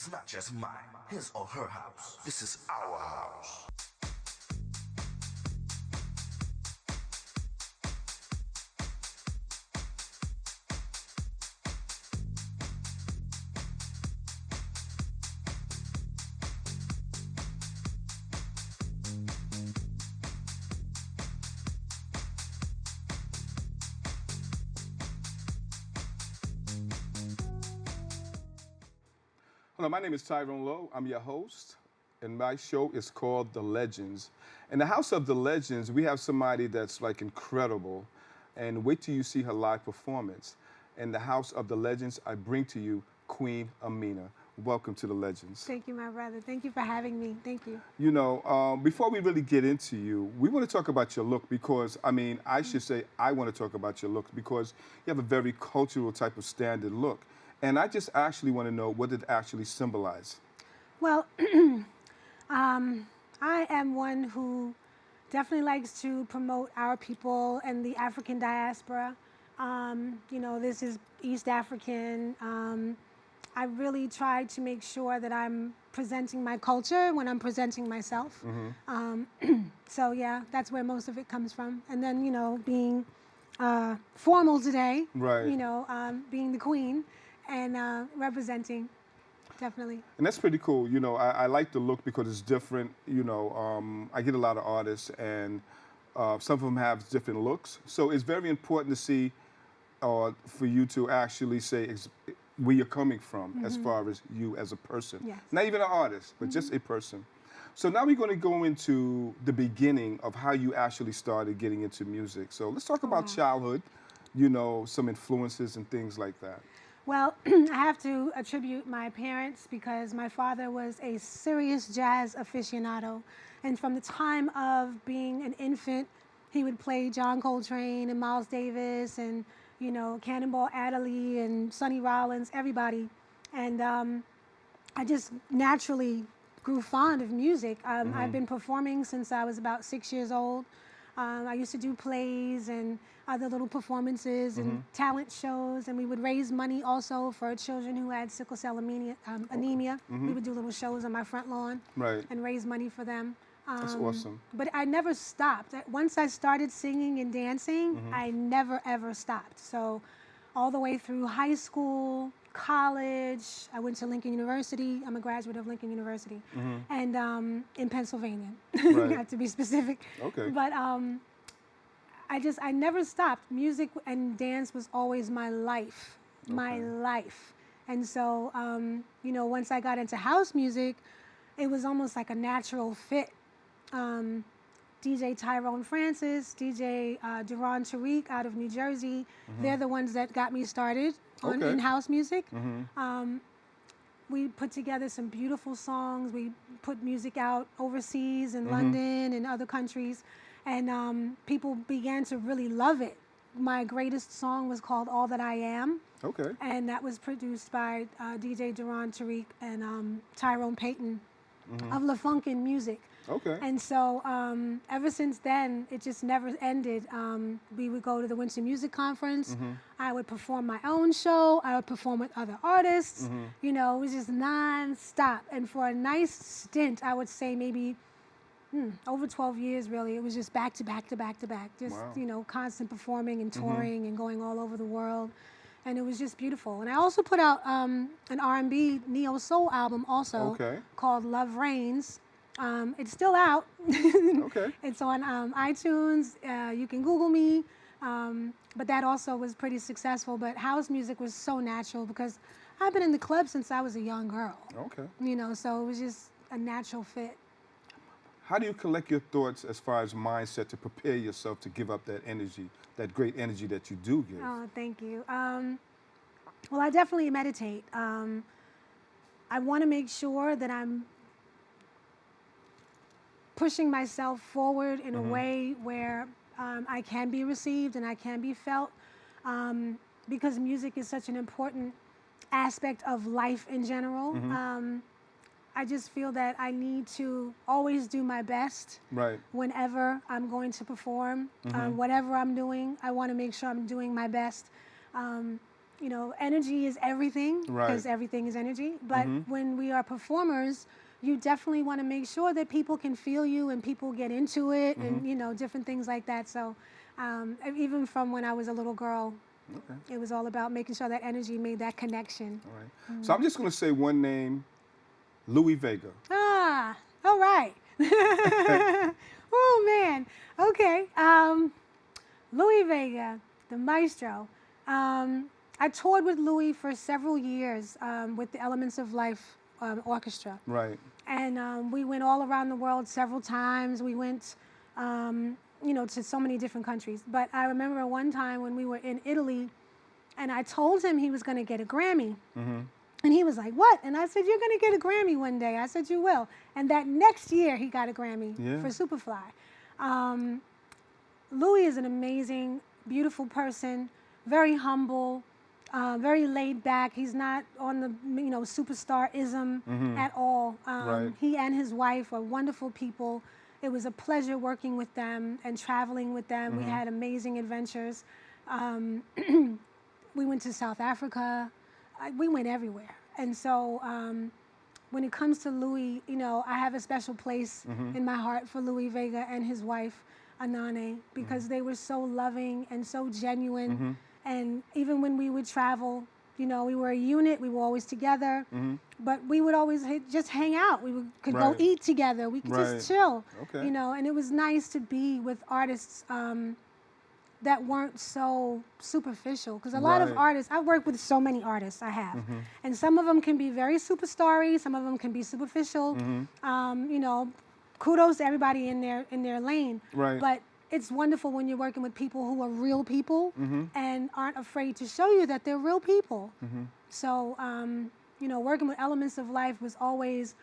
It's not just mine, his or her house. This is our house. Hello, my name is Tyrone Lowe. I'm your host, and my show is called The Legends. In the House of the Legends, we have somebody that's like incredible, and wait till you see her live performance. In the House of the Legends, I bring to you Queen AaMinah. Welcome to The Legends. Thank you, my brother. Thank you for having me. Thank you. You know, before we really get into you, we want to talk about your look because, I should say I want to talk about your look because you have a very cultural type of standard look. And I just actually want to know what it actually symbolizes. Well, I am one who definitely likes to promote our people and the African diaspora. This is East African. I really try to make sure that I'm presenting my culture when I'm presenting myself. So yeah, that's where most of it comes from. And then, being formal today, Right. being the queen and representing, definitely. And that's pretty cool. You know, I like the look because it's different. I get a lot of artists, and some of them have different looks. So it's very important to see, for you to actually say where you're coming from as far as you as a person. Yes. Not even an artist, but just a person. So now we're going to go into the beginning of how you actually started getting into music. So let's talk about childhood, some influences and things like that. Well, I have to attribute my parents because my father was a serious jazz aficionado. And from the time of being an infant, he would play John Coltrane and Miles Davis and, Cannonball Adderley and Sonny Rollins, everybody. And I just naturally grew fond of music. I've been performing since I was about 6 years old. I used to do plays and other little performances and talent shows, and we would raise money also for children who had sickle cell anemia. We would do little shows on my front lawn and raise money for them. That's awesome. But I never stopped. Once I started singing and dancing, I never, ever stopped. So all the way through high school, college, I went to Lincoln University. I'm a graduate of Lincoln University, and in Pennsylvania. You have to be specific. Okay. But I never stopped. Music and dance was always my life, And so, once I got into house music, it was almost like a natural fit. DJ Tyrone Francis, DJ Duran Tariq out of New Jersey, they're the ones that got me started in house music. We put together some beautiful songs. We put music out overseas in London and other countries, and people began to really love it. My greatest song was called All That I Am. Okay. And that was produced by DJ Duran Tariq and Tyrone Payton of La Funkin' Music. Okay. And so ever since then, it just never ended. We would go to the Winter Music Conference. I would perform my own show. I would perform with other artists. It was just nonstop. And for a nice stint, I would say maybe over 12 years, really. It was just back to back to back to back. Just, constant performing and touring and going all over the world. And it was just beautiful. And I also put out an R&B neo-soul album also called Love Reigns. It's still out. Okay. It's on iTunes. You can Google me. But that also was pretty successful. But house music was so natural because I've been in the club since I was a young girl. Okay. So it was just a natural fit. How do you collect your thoughts as far as mindset to prepare yourself to give up that energy, that great energy that you do give? Oh, thank you. Well, I definitely meditate. I want to make sure that I'm pushing myself forward in a way where I can be received and I can be felt, because music is such an important aspect of life in general. I just feel that I need to always do my best whenever I'm going to perform. Whatever I'm doing, I want to make sure I'm doing my best. energy is everything, Right. because everything is energy. But when we are performers, you definitely want to make sure that people can feel you and people get into it, and different things like that. So even from when I was a little girl, it was all about making sure that energy made that connection. All right. So I'm just going to say one name, Louis Vega. Ah, all right. Oh man. Okay. Louis Vega, the maestro. I toured with Louis for several years with the Elements of Life Orchestra. Right. And we went all around the world several times. We went, to so many different countries. But I remember one time when we were in Italy, and I told him he was going to get a Grammy. And he was like, "What?" And I said, "You're going to get a Grammy one day." I said, "You will." And that next year, he got a Grammy for Superfly. Louis is an amazing, beautiful person, very humble, very laid back. He's not on the, superstar-ism at all. Right. He and his wife are wonderful people. It was a pleasure working with them and traveling with them. We had amazing adventures. We went to South Africa. We went everywhere. And so when it comes to Louis, I have a special place in my heart for Louis Vega and his wife, Anane, because they were so loving and so genuine. And even when we would travel, we were a unit. We were always together. But we would always just hang out. We could go eat together. We could just chill. Okay. And it was nice to be with artists that weren't so superficial. Because a lot of artists, I've worked with so many artists, I have. And some of them can be very superstar-y, some of them can be superficial. Kudos to everybody in their lane. Right. But it's wonderful when you're working with people who are real people and aren't afraid to show you that they're real people. So, working with Elements of Life was always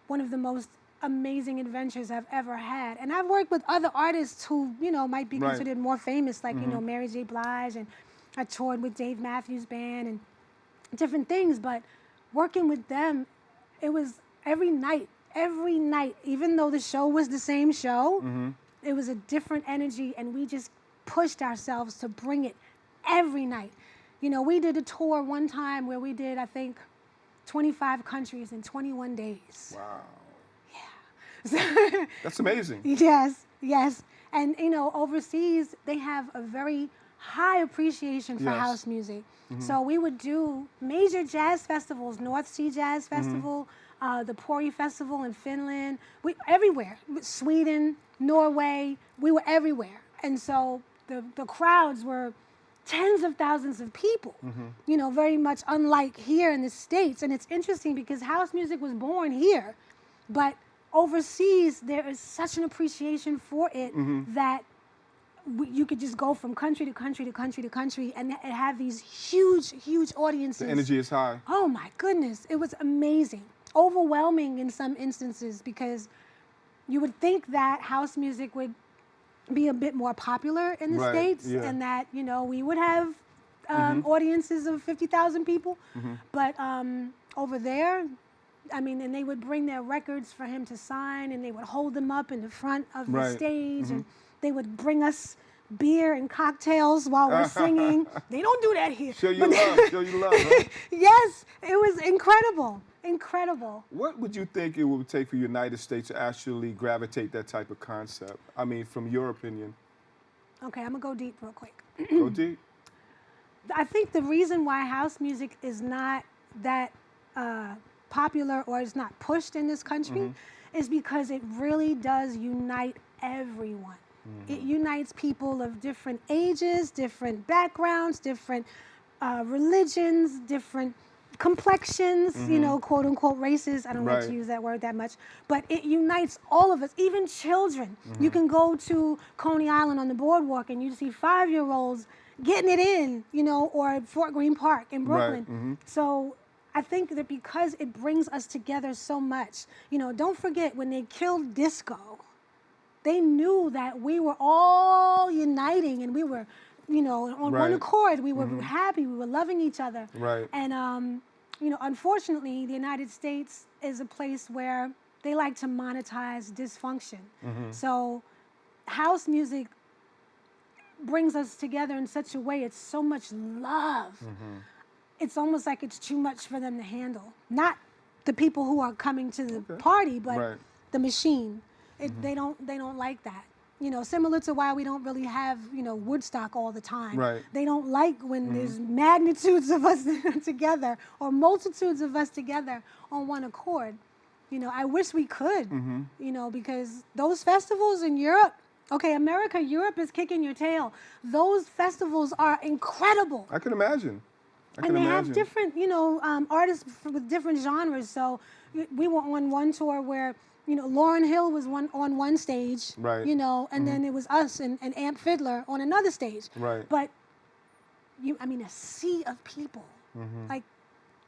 one of the most amazing adventures I've ever had. And I've worked with other artists who, might be considered more famous, like, Mary J. Blige, and I toured with Dave Matthews Band and different things. But working with them, it was every night, even though the show was the same show, it was a different energy, and we just pushed ourselves to bring it every night. We did a tour one time where we did, I think, 25 countries in 21 days. Wow. Yeah. That's amazing. Yes. And, overseas, they have a very high appreciation for house music. So we would do major jazz festivals, North Sea Jazz Festival, the Pori Festival in Finland, everywhere, Sweden, Norway, we were everywhere. And so the crowds were tens of thousands of people, very much unlike here in the States. And it's interesting because house music was born here, but overseas there is such an appreciation for it that you could just go from country to country to country to country and have these huge audiences. The energy is high. Oh my goodness, it was amazing. Overwhelming in some instances, because you would think that house music would be a bit more popular in the States, and that, we would have audiences of 50,000 people. But over there, and they would bring their records for him to sign, and they would hold them up in the front of the stage, and they would bring us beer and cocktails while we're singing. They don't do that here. Show you love, right? Yes, it was incredible. What would you think it would take for the United States to actually gravitate that type of concept? From your opinion. Okay, I'm going to go deep real quick. Go deep. I think the reason why house music is not that popular or is not pushed in this country is because it really does unite everyone. It unites people of different ages, different backgrounds, different religions, different complexions, quote unquote races. I don't like to use that word that much, but it unites all of us, even children. You can go to Coney Island on the boardwalk and you see 5-year-olds getting it in, or at Fort Greene Park in Brooklyn. So I think that because it brings us together so much, don't forget when they killed disco, they knew that we were all uniting and we were, on one accord. We were happy. We were loving each other. Right. And, unfortunately, the United States is a place where they like to monetize dysfunction. So house music brings us together in such a way. It's so much love. It's almost like it's too much for them to handle. Not the people who are coming to the party, but the machine. They don't like that. You know, similar to why we don't really have, you know, Woodstock all the time. Right. They don't like when there's magnitudes of us together or multitudes of us together on one accord. You know, I wish we could, you know, because those festivals in Europe, okay, America, Europe is kicking your tail. Those festivals are incredible. I can imagine. And they have different, you know, artists with different genres. So we were on one tour where, you know, Lauryn Hill was on one stage, right. you know, and then it was us and Amp Fiddler on another stage. Right. But, I mean, a sea of people, like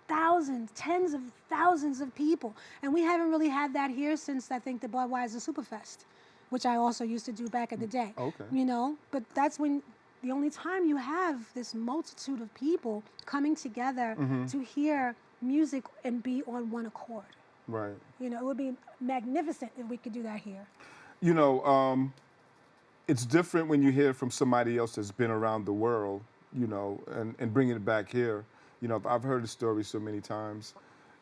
thousands, tens of thousands of people. And we haven't really had that here since, I think, the Budweiser Superfest, which I also used to do back in the day. Okay. You know, but that's when the only time you have this multitude of people coming together to hear music and be on one accord. Right. You know, it would be magnificent if we could do that here. You know, it's different when you hear from somebody else that's been around the world, you know, and bringing it back here. You know, I've heard the story so many times.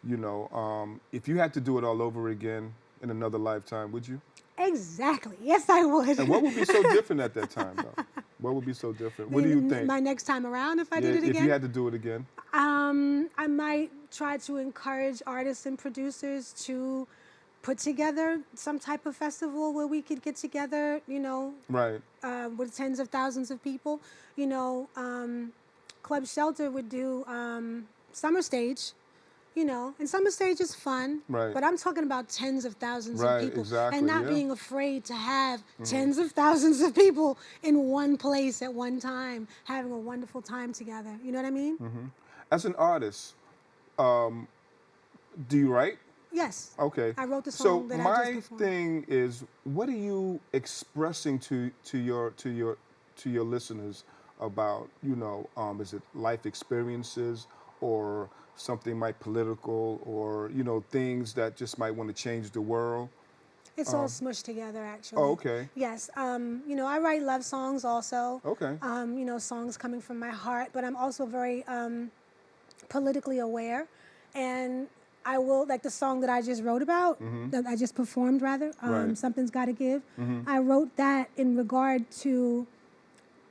You know, if you had to do it all over again in another lifetime, would you? Exactly. Yes, I would. And what would be so different at that time, though? What would be so different? What do you think? My next time around, if I did it again? If you had to do it again? I might try to encourage artists and producers to put together some type of festival where we could get together, you know, right. With tens of thousands of people. You know, Club Shelter would do Summer Stage, you know, and Summer Stage is fun, right. but I'm talking about tens of thousands of people. Exactly, and not being afraid to have tens of thousands of people in one place at one time, having a wonderful time together. You know what I mean? As an artist, do you write? Yes. Okay. I wrote the song that I just performed. So my thing is, what are you expressing to your listeners about, you know, is it life experiences or something might political or, you know, things that just might want to change the world? It's all smushed together, actually. Oh, okay. Yes. You know, I write love songs also. Okay. You know, songs coming from my heart, but I'm also very politically aware. And I will, like the song that I just wrote about, that I just performed rather, right. Something's Gotta Give. I wrote that in regard to,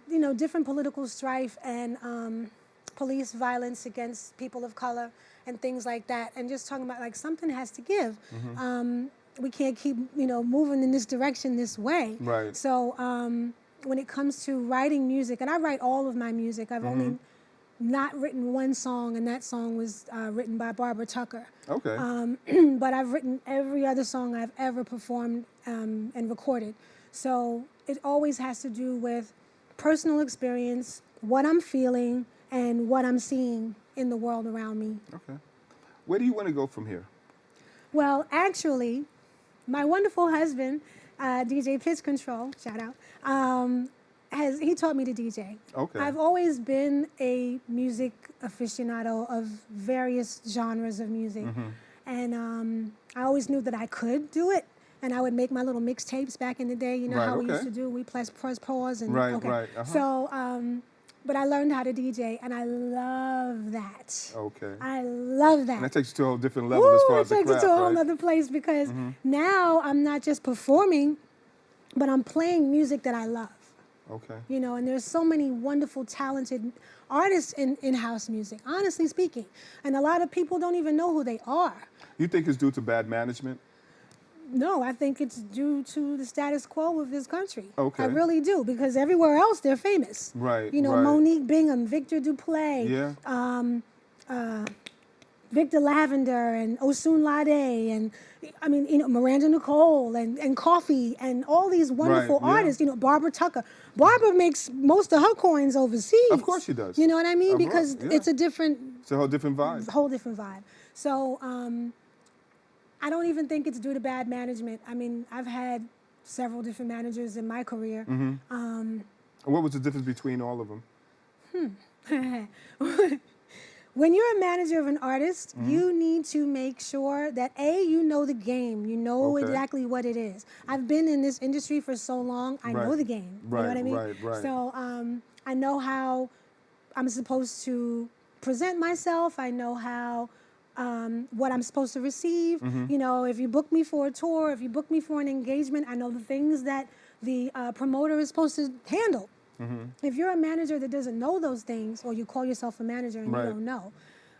you know, different political strife and police violence against people of color and things like that. And just talking about like something has to give. We can't keep, you know, moving in this direction this way. Right. So when it comes to writing music, and I write all of my music, I've only not written one song, and that song was written by Barbara Tucker. Okay. But I've written every other song I've ever performed and recorded. So it always has to do with personal experience, what I'm feeling, and what I'm seeing in the world around me. Okay. Where do you want to go from here? Well, actually, my wonderful husband, DJ Pitch Control, shout out, he taught me to DJ. Okay. I've always been a music aficionado of various genres of music. And I always knew that I could do it. And I would make my little mixtapes back in the day. You know right, how we okay. used to do, we press pause. And, right, okay. right. So, but I learned how to DJ, and I love that. Okay. I love that. And that takes you to a whole different level as far as the craft, it takes it to a whole right? other place because now I'm not just performing, but I'm playing music that I love. Okay. You know, and there's so many wonderful, talented artists in house music, honestly speaking. And a lot of people don't even know who they are. You think it's due to bad management? No, I think it's due to the status quo of this country. Okay. I really do, because everywhere else they're famous. Right. You know, right. Monique Bingham, Victor Duplay, Yeah. Victor Lavender, and Osun Lade, and I mean, you know, Miranda Nicole, and Coffee, and all these wonderful Right, yeah. artists. You know, Barbara Tucker. Barbara makes most of her coins overseas. Of course she does. You know what I mean? Of Because course, yeah. it's a different. It's a whole different vibe. Whole different vibe. So I don't even think it's due to bad management. I mean, I've had several different managers in my career. And what was the difference between all of them? When you're a manager of an artist, you need to make sure that you know the game. You know Okay. exactly what it is. I've been in this industry for so long. I know Right. the game. You Right, know what I mean? right. So I know how I'm supposed to present myself. I know how what I'm supposed to receive. You know, if you book me for a tour, if you book me for an engagement, I know the things that the promoter is supposed to handle. If you're a manager that doesn't know those things, or you call yourself a manager and Right. you don't know,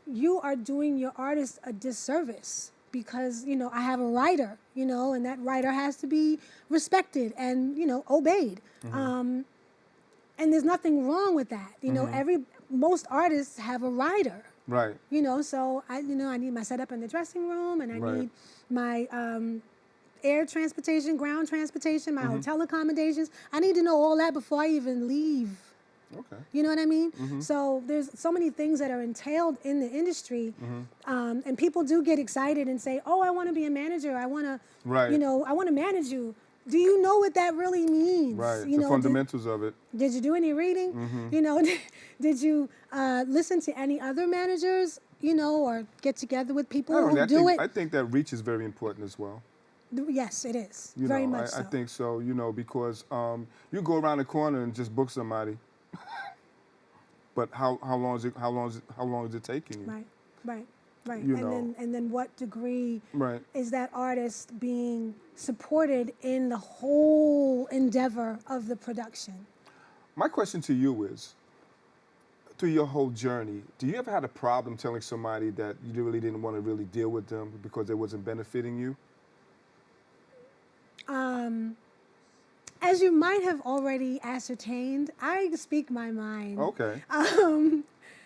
you are doing your artist a disservice, because, you know, I have a writer, you know, and that writer has to be respected and, you know, obeyed. And there's nothing wrong with that. You know, most artists have a writer. Right. You know, so I need my setup in the dressing room, and I Right. need my air transportation, ground transportation, my hotel accommodations. I need to know all that before I even leave. Okay. You know what I mean? So there's so many things that are entailed in the industry, and people do get excited and say, "Oh, I want to be a manager. I want to, Right. you know, I want to manage you." Do you know what that really means? Right. You The know, fundamentals of it. did you do any reading? You know, did you listen to any other managers? You know, or get together with people who do it? I think that reach is very important as well. Yes, it is. You Very know, much so. I think so. You know, because you go around the corner and just book somebody, but how long is it taking you? Right. You know. And then what degree Right. is that artist being supported in the whole endeavor of the production? My question to you is, through your whole journey, do you ever had a problem telling somebody that you really didn't want to really deal with them because it wasn't benefiting you? As you might have already ascertained, I speak my mind. Okay.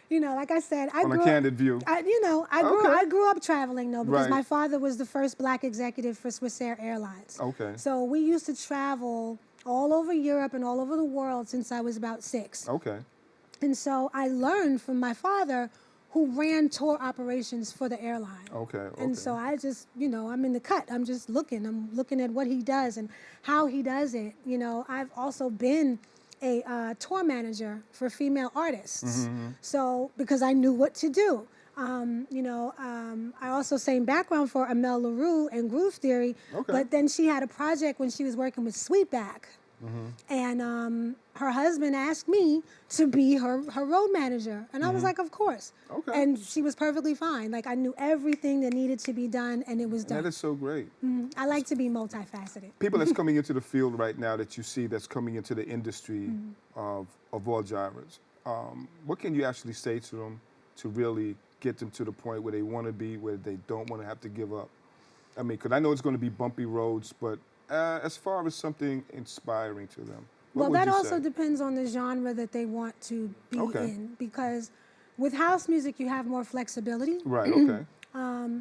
You know, like I said, On a candid view. I Okay. grew up traveling though, because Right. my father was the first black executive for Swissair Airlines. Okay. So we used to travel all over Europe and all over the world since I was about 6. Okay. And so I learned from my father, who ran tour operations for the airline. Okay. And so I just, you know, I'm in the cut. I'm looking at what he does and how he does it. You know, I've also been a tour manager for female artists. So, because I knew what to do. You know, I also sang background for Amel LaRue and Groove Theory, Okay. but then she had a project when she was working with Sweetback. And her husband asked me to be her road manager. And I was like, of course. Okay. And she was perfectly fine. Like, I knew everything that needed to be done, and it was done. That is so great. I like to be multifaceted. People that's coming into the field right now that you see that's coming into the industry of all genres, what can you actually say to them to really get them to the point where they want to be, where they don't want to have to give up? I mean, because I know it's going to be bumpy roads, but as far as something inspiring to them, what Well, would that you also say? depends on the genre that they want to be in, because with house music, you have more flexibility. Right, okay.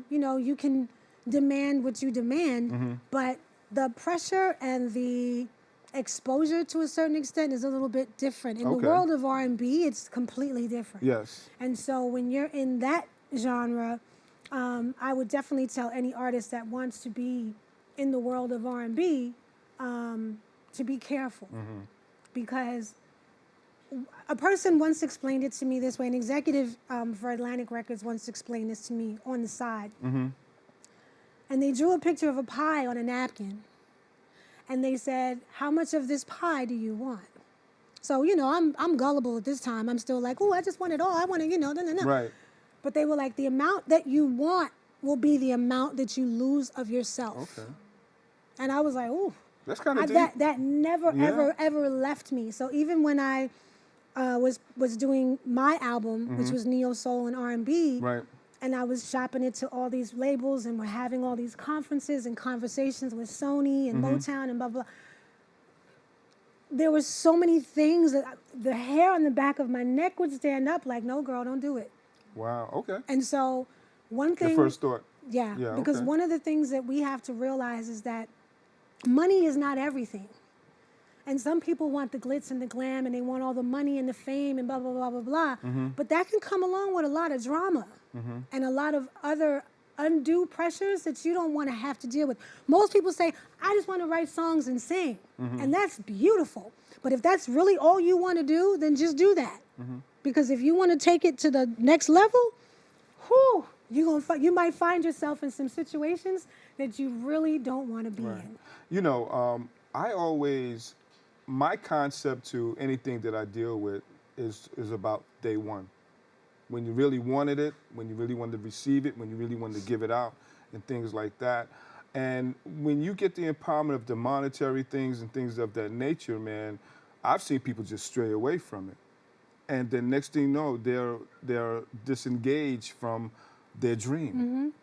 You know, you can demand what you demand, but the pressure and the exposure to a certain extent is a little bit different. In the Okay. world of R&B, it's completely different. Yes. And so when you're in that genre, I would definitely tell any artist that wants to be in the world of R&B to be careful. Because a person once explained it to me this way. An executive for Atlantic Records once explained this to me on the side. And they drew a picture of a pie on a napkin. And they said, "How much of this pie do you want?" So, you know, I'm gullible at this time. I'm still like, "Oh, I just want it all. I want to, you know, no. Right. But they were like, the amount that you want will be the amount that you lose of yourself. Okay. And I was like, "Ooh." That's kind of deep. That never, Yeah. ever left me. So even when I was doing my album, which was neo soul and R&B, Right. and I was shopping it to all these labels, and we're having all these conferences and conversations with Sony and Motown and blah, blah. There were so many things that the hair on the back of my neck would stand up like, "No, girl, don't do it." Wow, okay. And so one thing... Your first thought. Yeah, Yeah, because okay. one of the things that we have to realize is that money is not everything. And some people want the glitz and the glam, and they want all the money and the fame and blah, blah, blah, blah, blah. But that can come along with a lot of drama and a lot of other undue pressures that you don't want to have to deal with. Most people say, "I just want to write songs and sing." And that's beautiful. But if that's really all you want to do, then just do that. Because if you want to take it to the next level, whew, you might find yourself in some situations that you really don't want to be in. You know, my concept to anything that I deal with is about day one. When you really wanted it, when you really wanted to receive it, when you really wanted to give it out, and things like that. And when you get the empowerment of the monetary things and things of that nature, man, I've seen people just stray away from it. And then next thing you know, they're disengaged from their dream.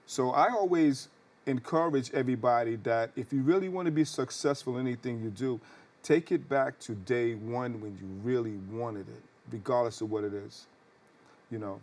So I always encourage everybody that if you really want to be successful in anything you do, take it back to day one when you really wanted it, regardless of what it is. You know.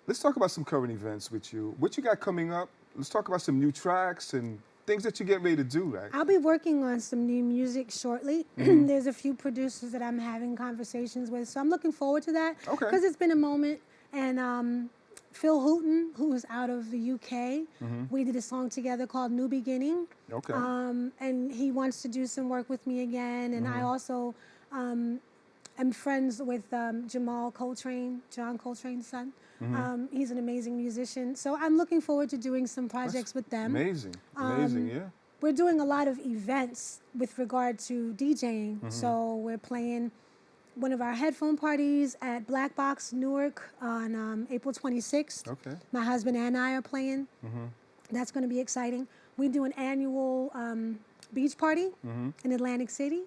Let's talk about some current events with you. What you got coming up? Let's talk about some new tracks and things that you get ready to do, right? I'll be working on some new music shortly. There's a few producers that I'm having conversations with, so I'm looking forward to that. Okay. Because it's been a moment. And Phil Hooton, who is out of the UK, we did a song together called New Beginning. Okay. And he wants to do some work with me again. And I also am friends with Jamal Coltrane, John Coltrane's son. He's an amazing musician. So I'm looking forward to doing some projects with them. Amazing. Amazing, yeah. We're doing a lot of events with regard to DJing. So we're playing one of our headphone parties at Black Box Newark on April 26th. Okay. My husband and I are playing. That's going to be exciting. We do an annual beach party in Atlantic City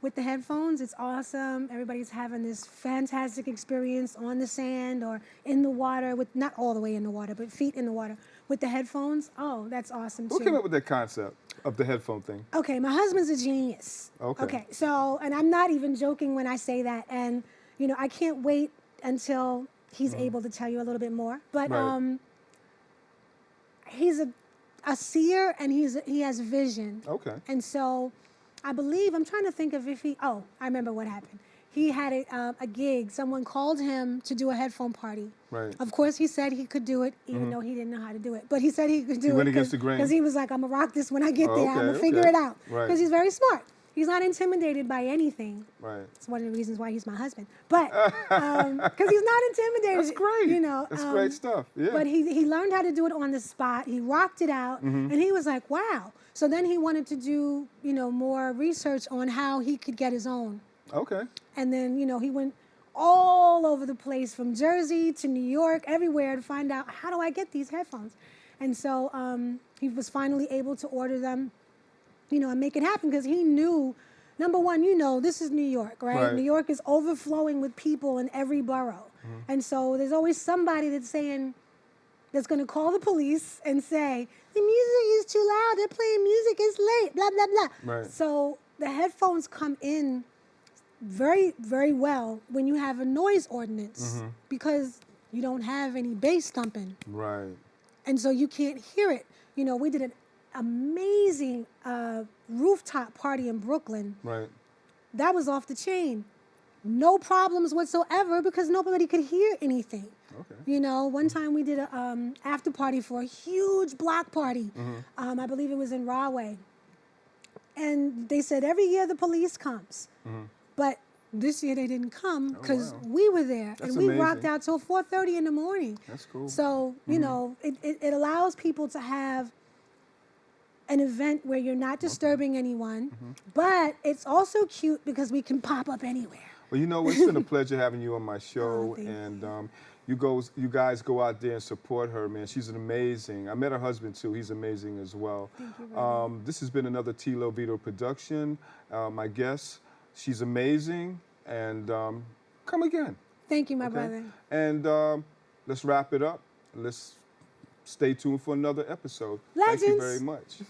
with the headphones. It's awesome. Everybody's having this fantastic experience on the sand or in the water, with not all the way in the water, but feet in the water with the headphones. Oh, that's awesome Who too. came up with that concept of the headphone thing? Okay, my husband's a genius. Okay, so, and I'm not even joking when I say that. And, you know, I can't wait until he's able to tell you a little bit more. But he's a seer, and he has vision. Okay. And so I believe, I'm trying to think of if I remember what happened. He had a gig. Someone called him to do a headphone party. Right. Of course, he said he could do it, even though he didn't know how to do it. But he said he could do it. He went against the grain. Because he was like, I'm going to rock this when I get there. I'm going to figure it out. Right. Because he's very smart. He's not intimidated by anything. Right. It's one of the reasons why he's my husband. But, because he's not intimidated. That's great. You know. That's great stuff. Yeah. But he learned how to do it on the spot. He rocked it out. And he was like, wow. So then he wanted to do, you know, more research on how he could get his own. Okay. And then, you know, he went all over the place, from Jersey to New York, everywhere, to find out, how do I get these headphones? And so he was finally able to order them, you know, and make it happen, because he knew, number one, you know, this is New York, right? New York is overflowing with people in every borough. And so there's always somebody that's going to call the police and say, the music is too loud, they're playing music, it's late, blah, blah, blah. Right. So the headphones come in very, very well when you have a noise ordinance, because you don't have any bass thumping. Right. And so you can't hear it. You know, we did an amazing rooftop party in Brooklyn. Right. That was off the chain. No problems whatsoever, because nobody could hear anything. Okay. You know, one time we did a after party for a huge block party. I believe it was in Rahway. And they said every year the police comes. But this year they didn't come because we were there. That's and we amazing. rocked out till 4:30 in the morning. That's cool. So, you know, it allows people to have an event where you're not disturbing anyone, but it's also cute because we can pop up anywhere. Well, you know, it's been a pleasure having you on my show, thank and you guys go out there and support her, man. She's an amazing. I met her husband too. He's amazing as well. Thank you very much. This has been another Tilo Vito production. My guest, she's amazing, and come again. Thank you, my brother. And let's wrap it up. Let's stay tuned for another episode. Legends. Thank you very much.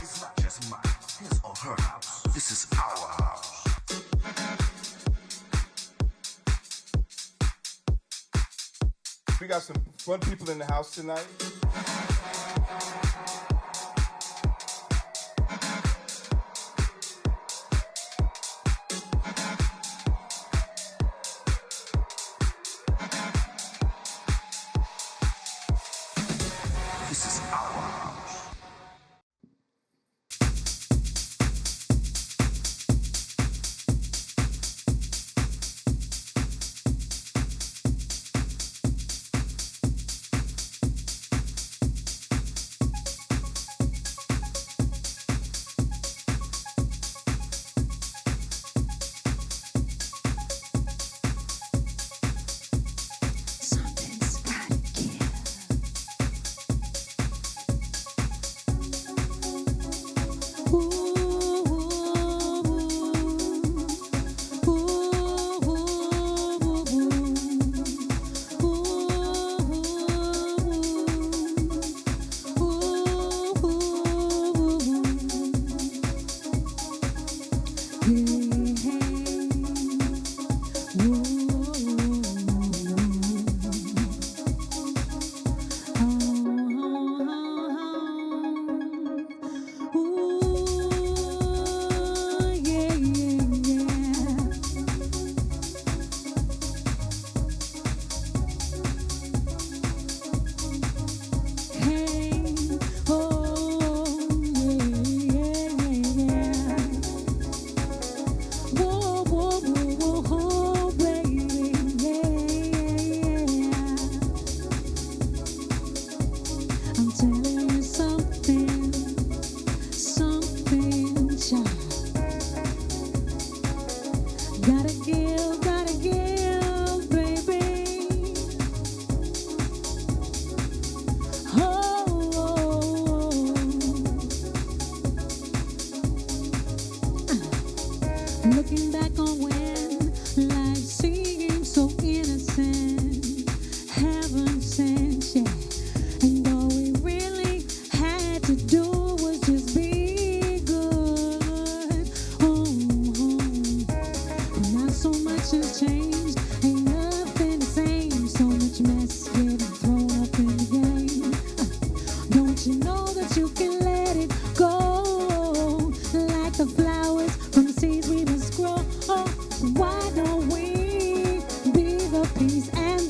It's not just mine, his or her house. This is our house. We got some fun people in the house tonight. This is our house.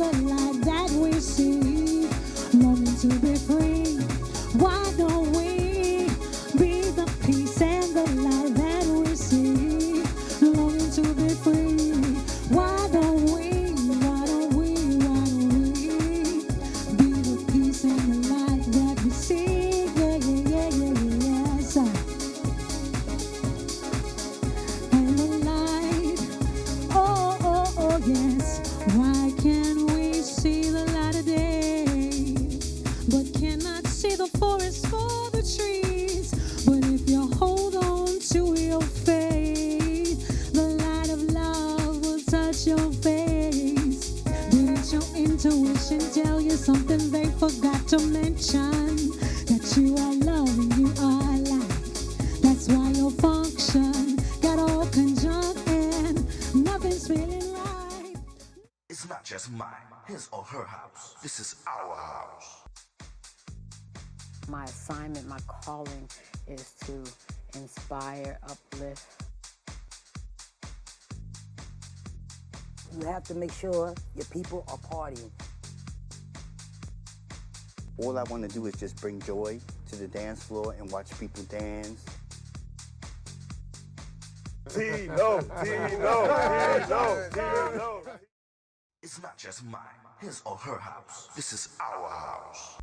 the light that we see, longing to be free. Why don't we be the peace and the light that we see, longing to be free? Why don't we, why don't we, why don't we be the peace and the light that we see? Yeah, yeah, yeah, yeah, yes. And the light, oh, oh, oh, yes. Why can't we see the light of day, but cannot see the forest for the trees? But if you hold on to your faith, the light of love will touch your face. Didn't your intuition tell you something they forgot to mention? That you are love and you are light. That's why your function got all conjunct and nothing's feeling right. It's not just mine, his or her house. This is our house. My assignment, my calling is to inspire, uplift. You have to make sure your people are partying. All I want to do is just bring joy to the dance floor and watch people dance. Tino. It's not just mine, his or her house. This is our house.